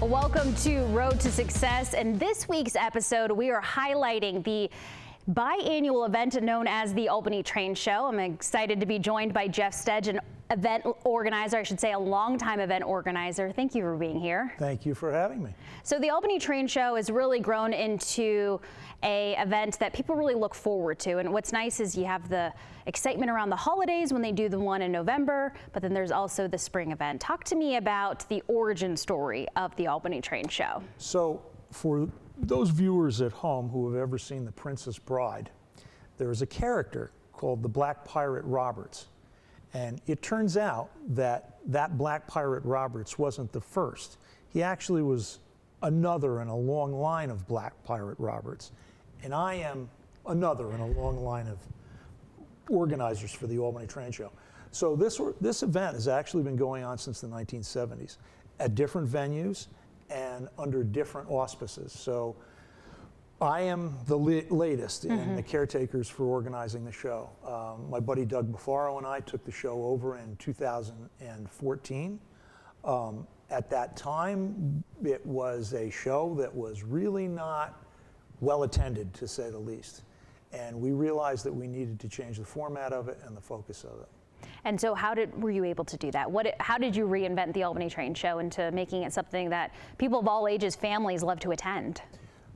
Welcome to Road to Success. And this week's episode, we are highlighting the biannual event known as the Albany Train Show. I'm excited to be joined by Jeff Stedge, an event organizer, I should say a longtime event organizer. Thank you for being here. Thank you for having me. So the Albany Train Show has really grown into a event that people really look forward to. And what's nice is you have the excitement around the holidays when they do the one in November, but then there's also the spring event. Talk to me about the origin story of the Albany Train Show. So for those viewers at home who have ever seen The Princess Bride, there is a character called the Black Pirate Roberts. And it turns out that Black Pirate Roberts wasn't the first. He actually was another in a long line of Black Pirate Roberts. And I am another in a long line of organizers for the Albany Train Show. So this event has actually been going on since the 1970s at different venues and under different auspices. So I am the latest in the caretakers for organizing the show. My buddy Doug Buffaro and I took the show over in 2014. At that time, it was a show that was really not well attended, to say the least. And we realized that we needed to change the format of it and the focus of it. And so were you able to do that? How did you reinvent the Albany Train Show into making it something that people of all ages, families love to attend?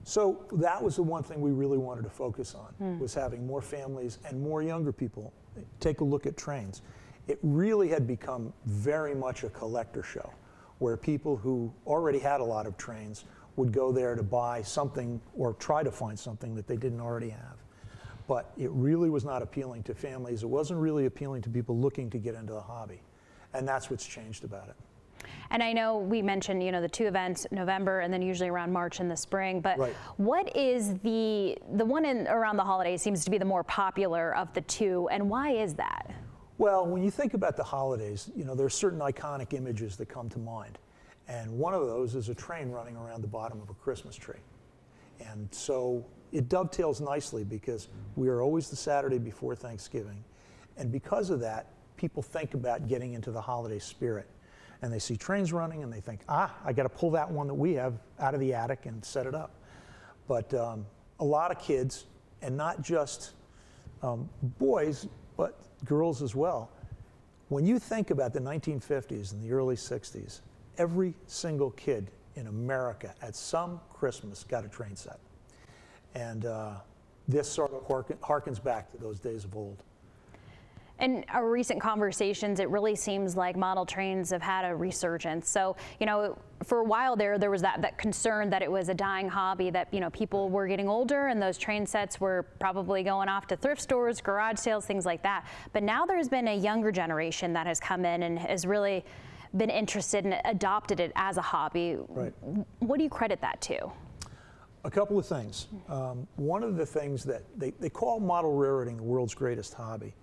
So that was the one thing we really wanted to focus on, was having more families and more younger people take a look at trains. It really had become very much a collector show, where people who already had a lot of trains would go there to buy something or try to find something that they didn't already have. But it really was not appealing to families. It wasn't really appealing to people looking to get into the hobby. And that's what's changed about it. And I know we mentioned, the two events, November and then usually around March in the spring, but right. What is the one around the holidays seems to be the more popular of the two, and why is that? Well, when you think about the holidays, there's certain iconic images that come to mind. And one of those is a train running around the bottom of a Christmas tree. And so it dovetails nicely because we are always the Saturday before Thanksgiving. And because of that, people think about getting into the holiday spirit. And they see trains running and they think, I got to pull that one that we have out of the attic and set it up. But a lot of kids, and not just boys, but girls as well, when you think about the 1950s and the early 60s, every single kid in America at some Christmas got a train set. And this sort of harkens back to those days of old. In our recent conversations, it really seems like model trains have had a resurgence. So, for a while there was that concern that it was a dying hobby, that, people were getting older and those train sets were probably going off to thrift stores, garage sales, things like that. But now there's been a younger generation that has come in and has really been interested and adopted it as a hobby. Right. What do you credit that to? A couple of things. One of the things that they call model railroading the world's greatest hobby.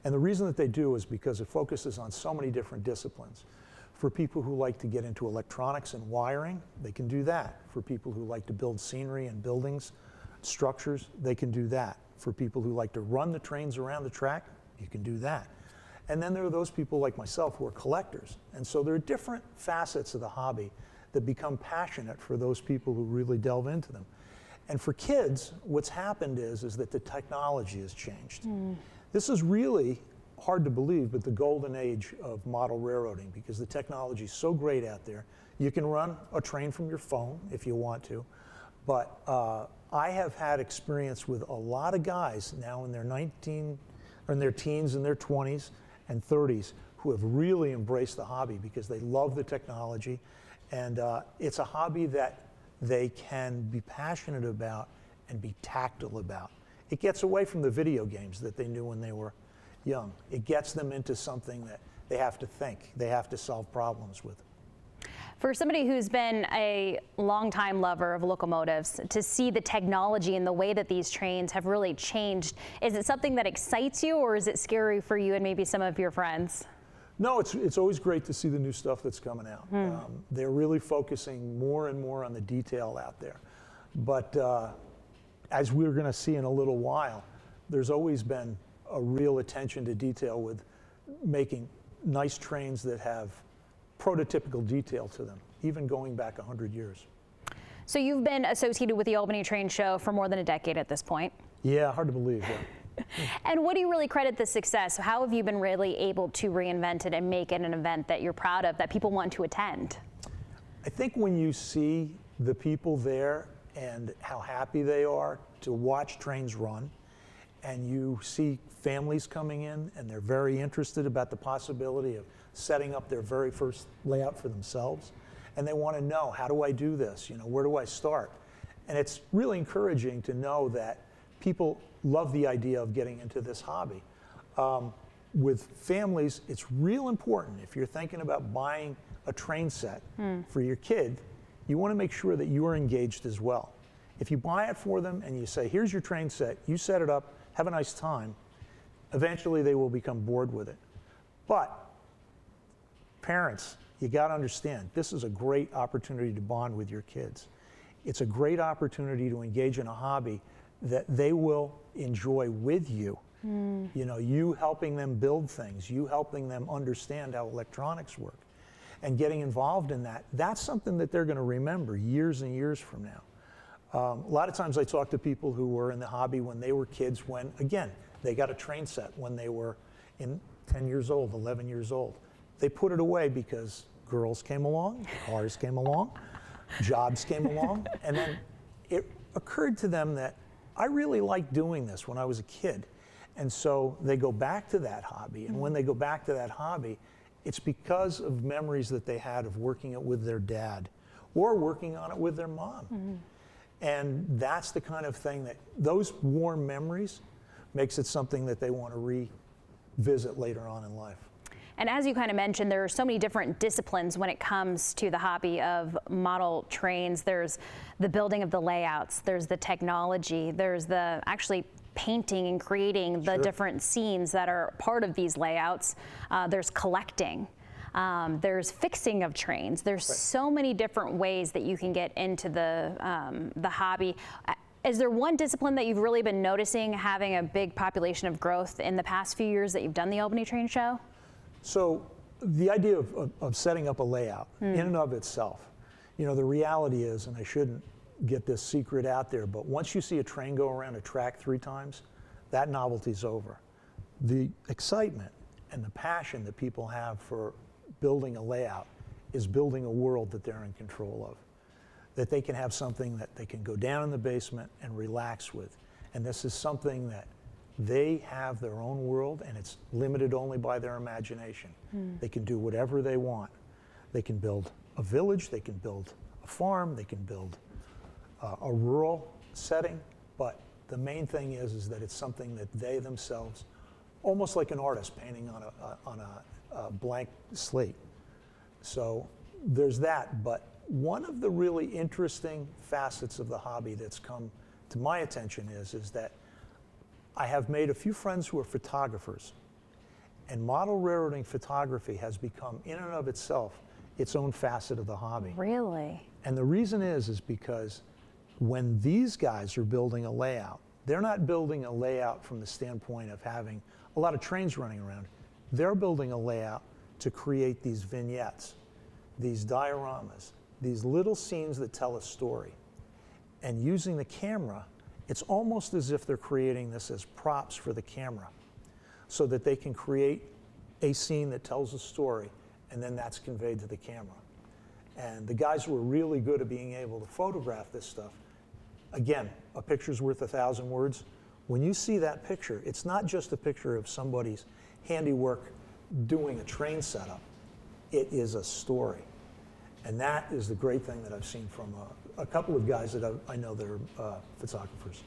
And the reason that they do is because it focuses on so many different disciplines. For people who like to get into electronics and wiring, they can do that. For people who like to build scenery and buildings, structures, they can do that. For people who like to run the trains around the track, you can do that. And then there are those people like myself who are collectors. And so there are different facets of the hobby that become passionate for those people who really delve into them. And for kids, what's happened is that the technology has changed. This is really hard to believe, but the golden age of model railroading, because the technology is so great out there. You can run a train from your phone if you want to, but I have had experience with a lot of guys now in their teens and their 20s and 30s who have really embraced the hobby because they love the technology, and it's a hobby that they can be passionate about and be tactile about. It gets away from the video games that they knew when they were young. It gets them into something that they have to think, they have to solve problems with. For somebody who's been a longtime lover of locomotives, to see the technology and the way that these trains have really changed, is it something that excites you, or is it scary for you and maybe some of your friends? No, it's always great to see the new stuff that's coming out. They're really focusing more and more on the detail out there. But as we're going to see in a little while, there's always been a real attention to detail with making nice trains that have prototypical detail to them, even going back 100 years. So you've been associated with the Albany Train Show for more than a decade at this point. Yeah, hard to believe. Yeah. And what do you really credit the success? How have you been really able to reinvent it and make it an event that you're proud of, that people want to attend? I think when you see the people there and how happy they are to watch trains run, and you see families coming in and they're very interested about the possibility of setting up their very first layout for themselves, and they want to know, how do I do this? You know, where do I start? And it's really encouraging to know that people love the idea of getting into this hobby. With families, it's real important, if you're thinking about buying a train set for your kid, you want to make sure that you are engaged as well. If you buy it for them and you say, here's your train set, you set it up, have a nice time, eventually they will become bored with it. But parents, you got to understand, this is a great opportunity to bond with your kids. It's a great opportunity to engage in a hobby that they will enjoy with you. You know, you helping them build things, you helping them understand how electronics work, and getting involved in that. That's something that they're going to remember years and years from now. A lot of times I talk to people who were in the hobby when they were kids, when, again, they got a train set when they were 10 years old, 11 years old. They put it away because girls came along, cars came along, jobs came along, and then it occurred to them that I really liked doing this when I was a kid. And so they go back to that hobby, and when they go back to that hobby, it's because of memories that they had of working it with their dad or working on it with their mom. And that's the kind of thing that, those warm memories makes it something that they want to revisit later on in life. And as you kind of mentioned, there are so many different disciplines when it comes to the hobby of model trains. There's the building of the layouts, there's the technology, there's the actually painting and creating the different scenes that are part of these layouts. There's collecting. There's fixing of trains. There's so many different ways that you can get into the hobby. Is there one discipline that you've really been noticing having a big population of growth in the past few years that you've done the Albany Train Show? So the idea of setting up a layout in and of itself, you know, the reality is, and I shouldn't get this secret out there, but once you see a train go around a track 3 times, that novelty's over. The excitement and the passion that people have for building a layout is building a world that they're in control of, that they can have something that they can go down in the basement and relax with. And this is something that they have their own world, and it's limited only by their imagination. They can do whatever they want. They can build a village, they can build a farm, they can build a rural setting, but the main thing is that it's something that they themselves, almost like an artist painting on a blank slate. So there's that, but one of the really interesting facets of the hobby that's come to my attention is that I have made a few friends who are photographers, and model railroading photography has become, in and of itself, its own facet of the hobby. Really? And the reason is because when these guys are building a layout, they're not building a layout from the standpoint of having a lot of trains running around. They're building a layout to create these vignettes, these dioramas, these little scenes that tell a story. And using the camera, it's almost as if they're creating this as props for the camera, so that they can create a scene that tells a story, and then that's conveyed to the camera. And the guys who are really good at being able to photograph this stuff, again, a picture's worth 1,000 words. When you see that picture, it's not just a picture of somebody's handiwork doing a train setup. It is a story. And that is the great thing that I've seen from a couple of guys that I know that are photographers.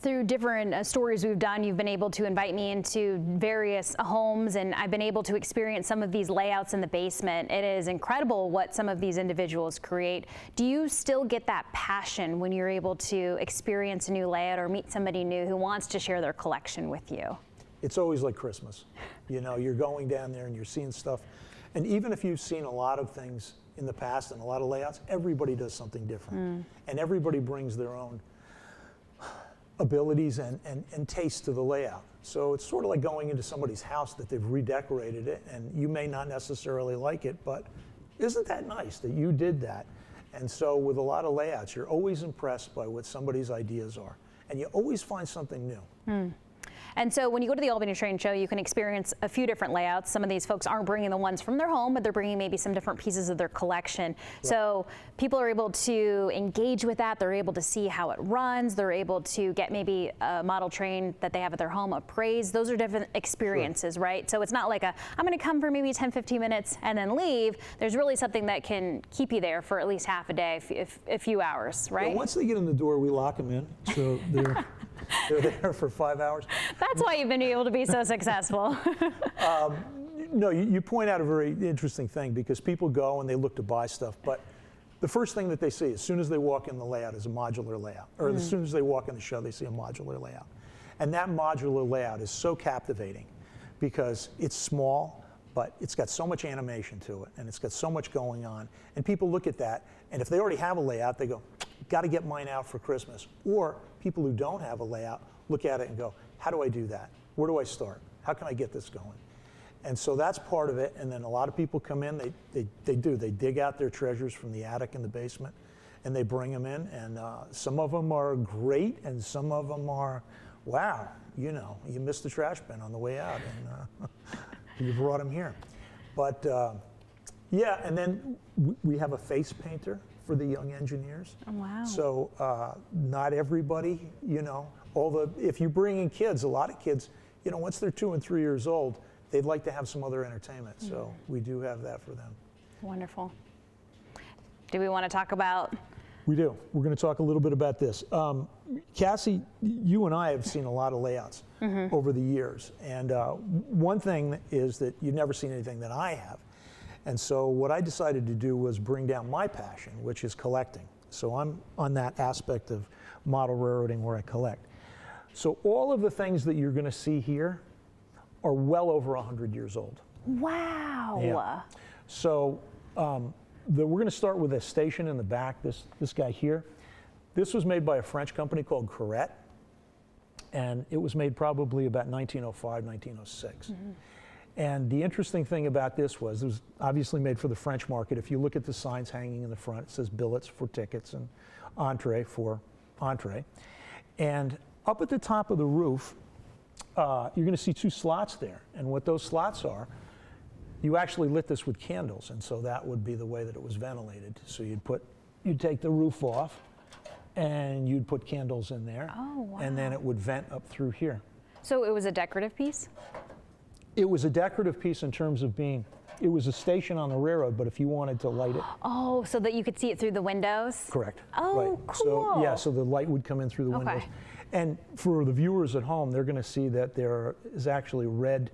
Through different stories we've done, you've been able to invite me into various homes, and I've been able to experience some of these layouts in the basement. It is incredible what some of these individuals create. Do you still get that passion when you're able to experience a new layout or meet somebody new who wants to share their collection with you? It's always like Christmas. You know, you're going down there and you're seeing stuff. And even if you've seen a lot of things in the past and a lot of layouts, everybody does something different. And everybody brings their own abilities and taste to the layout. So it's sort of like going into somebody's house that they've redecorated it, and you may not necessarily like it, but isn't that nice that you did that? And so with a lot of layouts, you're always impressed by what somebody's ideas are, and you always find something new. And so when you go to the Albany Train Show, you can experience a few different layouts. Some of these folks aren't bringing the ones from their home, but they're bringing maybe some different pieces of their collection. Right. So people are able to engage with that. They're able to see how it runs. They're able to get maybe a model train that they have at their home appraised. Those are different experiences, right? So it's not like I'm going to come for maybe 10, 15 minutes and then leave. There's really something that can keep you there for at least half a day, if a few hours, right? Well, once they get in the door, we lock them in. So they're there for 5 hours. That's why you've been able to be so successful. No, you point out a very interesting thing, because people go and they look to buy stuff, but the first thing that they see as soon as they walk in the layout is a modular layout. Or as soon as they walk in the show, they see a modular layout. And that modular layout is so captivating because it's small, but it's got so much animation to it, and it's got so much going on. And people look at that, and if they already have a layout, they go, got to get mine out for Christmas. Or people who don't have a layout look at it and go, how do I do that? Where do I start? How can I get this going? And so that's part of it. And then a lot of people come in, they dig out their treasures from the attic and the basement, and they bring them in. And some of them are great, and some of them are, wow, you missed the trash bin on the way out, and you brought them here. But yeah, and then we have a face painter for the young engineers. Oh, wow. So not everybody, if you bring in kids, a lot of kids, once they're 2 and 3 years old, they'd like to have some other entertainment. So we do have that for them. Wonderful. Do we want to talk about? We do. We're going to talk a little bit about this. Cassie, you and I have seen a lot of layouts over the years. And one thing is that you've never seen anything that I have. And so what I decided to do was bring down my passion, which is collecting. So I'm on that aspect of model railroading where I collect. So all of the things that you're going to see here are well over 100 years old. Wow. Yeah. So we're going to start with a station in the back, this guy here. This was made by a French company called Corette, and it was made probably about 1905, 1906. And the interesting thing about this was it was obviously made for the French market. If you look at the signs hanging in the front, it says billets for tickets and entree for entree. And up at the top of the roof, you're going to see 2 slots there. And what those slots are, you actually lit this with candles, and so that would be the way that it was ventilated. So you'd take the roof off, and you'd put candles in there. Oh, wow. And then it would vent up through here. So it was a decorative piece? It was a decorative piece in terms of it was a station on the railroad, but if you wanted to light it. Oh, so that you could see it through the windows? Correct. Oh, right. cool. So the light would come in through the windows. And for the viewers at home, they're going to see that there is actually red,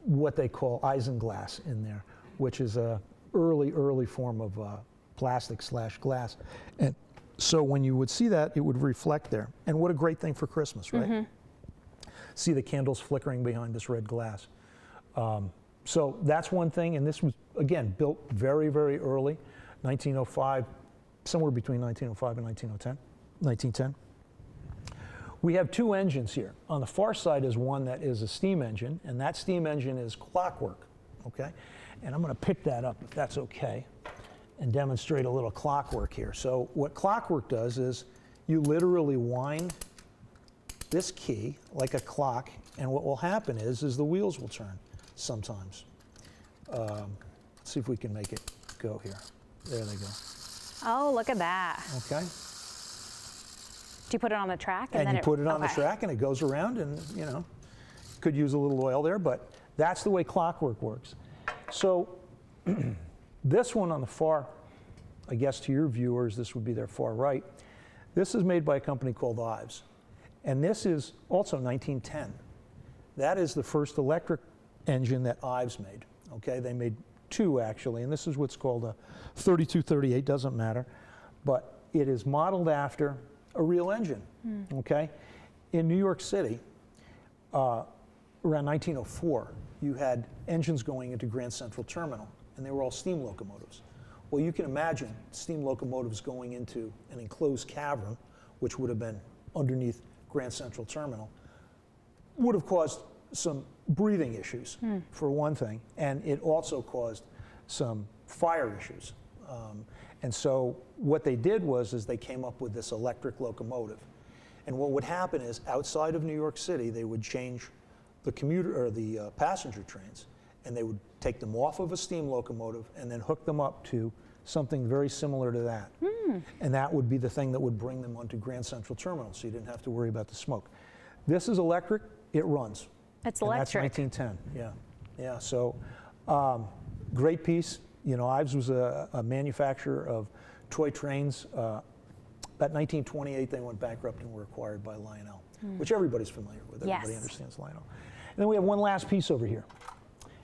what they call isinglass in there, which is a early form of plastic/glass. And so when you would see that, it would reflect there. And what a great thing for Christmas, right? See the candles flickering behind this red glass. So that's one thing, and this was, again, built very, very early, 1905, somewhere between 1905 and 1910. We have 2 engines here. On the far side is one that is a steam engine, and that steam engine is clockwork, okay? And I'm going to pick that up, if that's okay, and demonstrate a little clockwork here. So what clockwork does is you literally wind this key like a clock, and what will happen is the wheels will turn sometimes. Let's see if we can make it go here. There they go. Oh, look at that. Okay. Do you put it on the track? And then you put it on the track, and it goes around, and could use a little oil there, but that's the way clockwork works. So this one on the far, I guess to your viewers, this would be their far right. This is made by a company called Ives. And this is also 1910. That is the first electric engine that Ives made. Okay, they made 2 actually, and this is what's called a 3238, doesn't matter, but it is modeled after a real engine. Okay, in New York City, around 1904, you had engines going into Grand Central Terminal, and they were all steam locomotives. Well, you can imagine steam locomotives going into an enclosed cavern which would have been underneath Grand Central Terminal, would have caused some breathing issues, for one thing, and it also caused some fire issues. And so what they did is they came up with this electric locomotive. And what would happen is outside of New York City, they would change the commuter or the passenger trains, and they would take them off of a steam locomotive and then hook them up to something very similar to that. And that would be the thing that would bring them onto Grand Central Terminal, so you didn't have to worry about the smoke. This is electric, it runs. It's and electric. That's 1910, yeah. So great piece. You know, Ives was a manufacturer of toy trains. About 1928, they went bankrupt and were acquired by Lionel, which everybody's familiar with. Everybody understands Lionel. And then we have one last piece over here.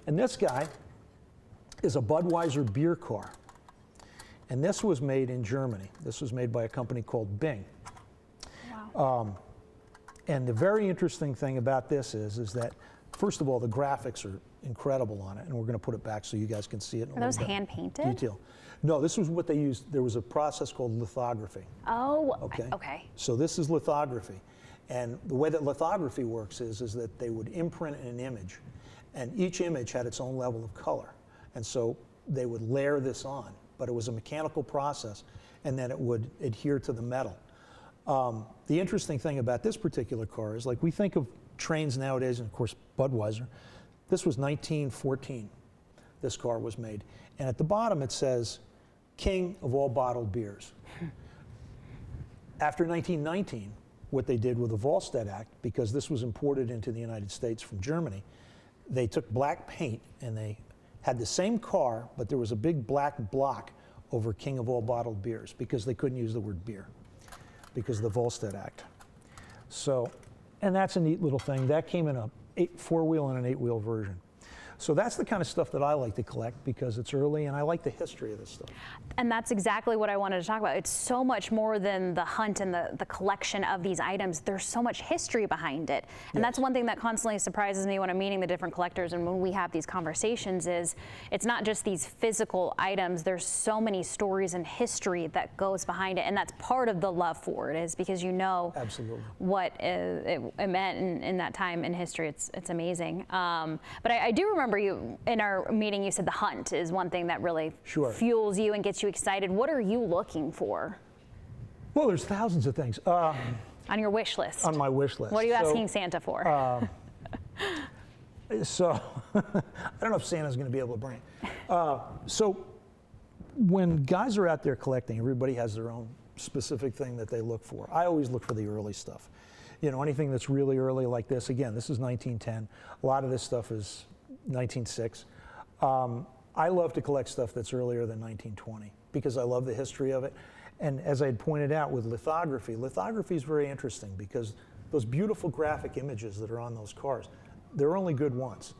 And this guy is a Budweiser beer car. And this was made in Germany. This was made by a company called Bing. Wow. And the very interesting thing about this is that, first of all, the graphics are incredible on it, and we're going to put it back so you guys can see it in Are those hand painted? detail. No, this was what they used. There was a process called lithography. Oh, Okay. okay. So this is lithography. And the way that lithography works is that they would imprint an image, and each image had its own level of color. And so they would layer this on, but it was a mechanical process, and then it would adhere to the metal. The interesting thing about this particular car is, like, we think of trains nowadays, and of course Budweiser. This was 1914, this car was made. And at the bottom it says, King of all bottled beers. After 1919, what they did with the Volstead Act, because this was imported into the United States from Germany, they took black paint and they had the same car, but there was a big black block over King of all bottled beers, because they couldn't use the word beer because of the Volstead Act. So, and that's a neat little thing. That came in a 4-wheel and an 8-wheel version. So that's the kind of stuff that I like to collect because it's early and I like the history of this stuff. And that's exactly what I wanted to talk about. It's so much more than the hunt and the collection of these items. There's so much history behind it. And that's one thing that constantly surprises me when I'm meeting the different collectors and when we have these conversations is it's not just these physical items. There's so many stories and history that goes behind it. And that's part of the love for it, is because you know Absolutely. what it meant in that time in history. It's amazing. But I do remember you in our meeting, you said the hunt is one thing that really fuels you and gets you excited. What are you looking for? Well, there's thousands of things. On your wish list. On my wish list. What are you asking Santa for? So I don't know if Santa's going to be able to bring it. So when guys are out there collecting, everybody has their own specific thing that they look for. I always look for the early stuff. You know, anything that's really early like this. Again, this is 1910. A lot of this stuff is 1906. I love to collect stuff that's earlier than 1920 because I love the history of it. And as I had pointed out with lithography, lithography is very interesting because those beautiful graphic images that are on those cars, they're only good once.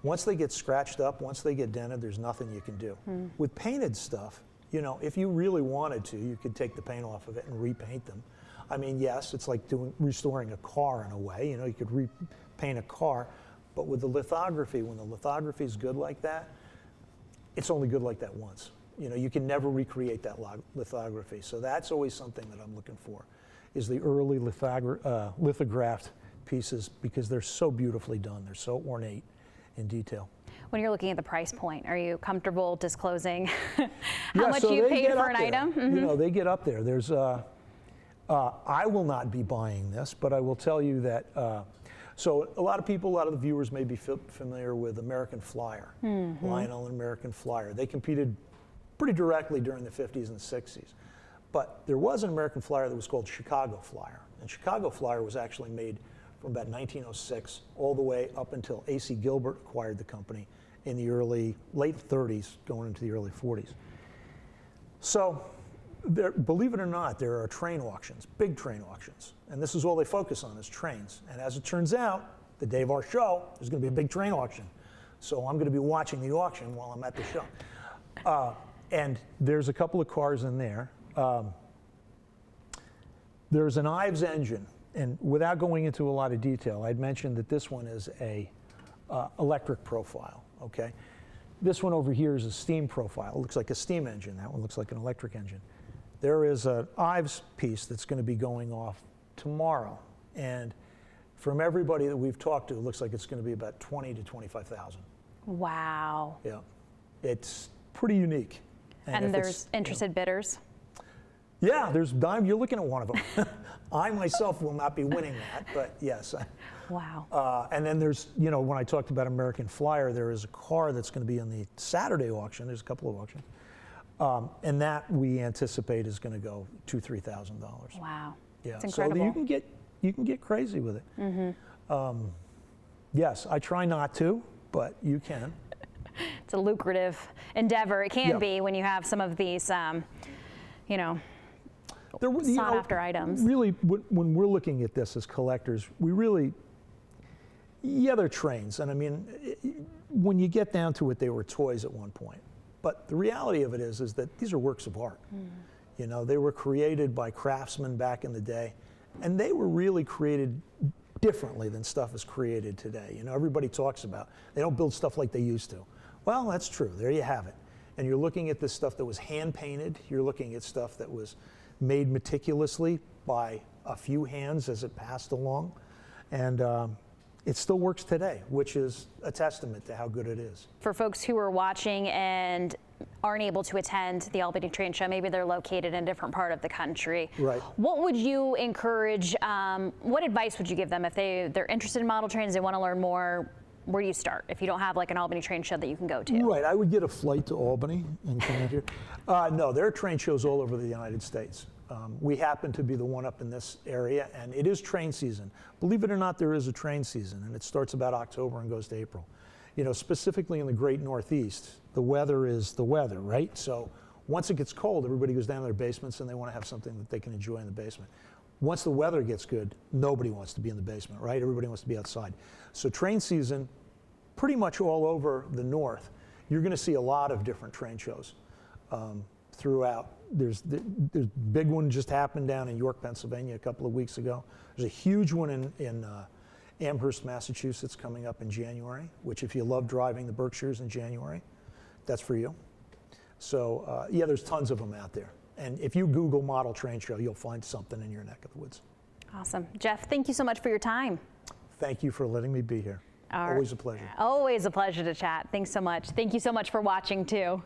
Once they get scratched up, once they get dented, there's nothing you can do. With painted stuff, you know, if you really wanted to, you could take the paint off of it and repaint them. I mean, yes, it's like restoring a car in a way. You know, you could repaint a car. But with the lithography, when the lithography is good like that, it's only good like that once. You know, you can never recreate that lithography. So that's always something that I'm looking for, is the early lithographed pieces because they're so beautifully done. They're so ornate in detail. When you're looking at the price point, are you comfortable disclosing how much you paid for an item? You know, they get up there. There's, I will not be buying this, but I will tell you that, so a lot of people, a lot of the viewers may be familiar with American Flyer, Lionel and American Flyer. They competed pretty directly during the 50s and 60s. But there was an American Flyer that was called Chicago Flyer. And Chicago Flyer was actually made from about 1906 all the way up until A.C. Gilbert acquired the company in the late 30s, going into the early 40s. So, believe it or not, there are train auctions, big train auctions. And this is all they focus on, is trains. And as it turns out, the day of our show, there's going to be a big train auction. So I'm going to be watching the auction while I'm at the show. And there's a couple of cars in there. There's an Ives engine. And without going into a lot of detail, I'd mentioned that this one is a electric profile, okay? This one over here is a steam profile. It looks like a steam engine. That one looks like an electric engine. There is an Ives piece that's going to be going off tomorrow, and from everybody that we've talked to, it looks like it's going to be about 20 to 25,000. Wow. Yeah, it's pretty unique. And there's interested bidders? Yeah, you're looking at one of them. I myself will not be winning that, but yes. Wow. And then there's, when I talked about American Flyer, there is a car that's going to be in the Saturday auction. There's a couple of auctions. And that we anticipate is going to go $2,000 to $3,000. Wow. Yeah. It's incredible. So you can get crazy with it. Mm-hmm. Yes, I try not to, but you can. It's a lucrative endeavor. It can be when you have some of these, sought after items. Really, when we're looking at this as collectors, they're trains. And I mean, when you get down to it, they were toys at one point. But the reality of it is that these are works of art. Mm. They were created by craftsmen back in the day, and they were really created differently than stuff is created today. Everybody talks about, they don't build stuff like they used to. Well, that's true. There you have it. And you're looking at this stuff that was hand painted. You're looking at stuff that was made meticulously by a few hands as it passed along. And it still works today, which is a testament to how good it is. For folks who are watching and aren't able to attend the Albany Train Show, maybe they're located in a different part of the country. Right. What would you encourage, what advice would you give them if they're interested in model trains, they want to learn more? Where do you start if you don't have like an Albany train show that you can go to? Right, I would get a flight to Albany and come in here. No, there are train shows all over the United States. We happen to be the one up in this area, and it is train season. Believe it or not, there is a train season, and it starts about October and goes to April. Specifically in the great Northeast, the weather is the weather, right? So once it gets cold, everybody goes down to their basements and they want to have something that they can enjoy in the basement. Once the weather gets good, nobody wants to be in the basement, right? Everybody wants to be outside. So train season, pretty much all over the north, you're going to see a lot of different train shows throughout. There's a big one just happened down in York, Pennsylvania a couple of weeks ago. There's a huge one in Amherst, Massachusetts coming up in January, which if you love driving the Berkshires in January, that's for you. So there's tons of them out there. And if you Google model train show, you'll find something in your neck of the woods. Awesome. Jeff, thank you so much for your time. Thank you for letting me be here. Always a pleasure. Always a pleasure to chat. Thanks so much. Thank you so much for watching too.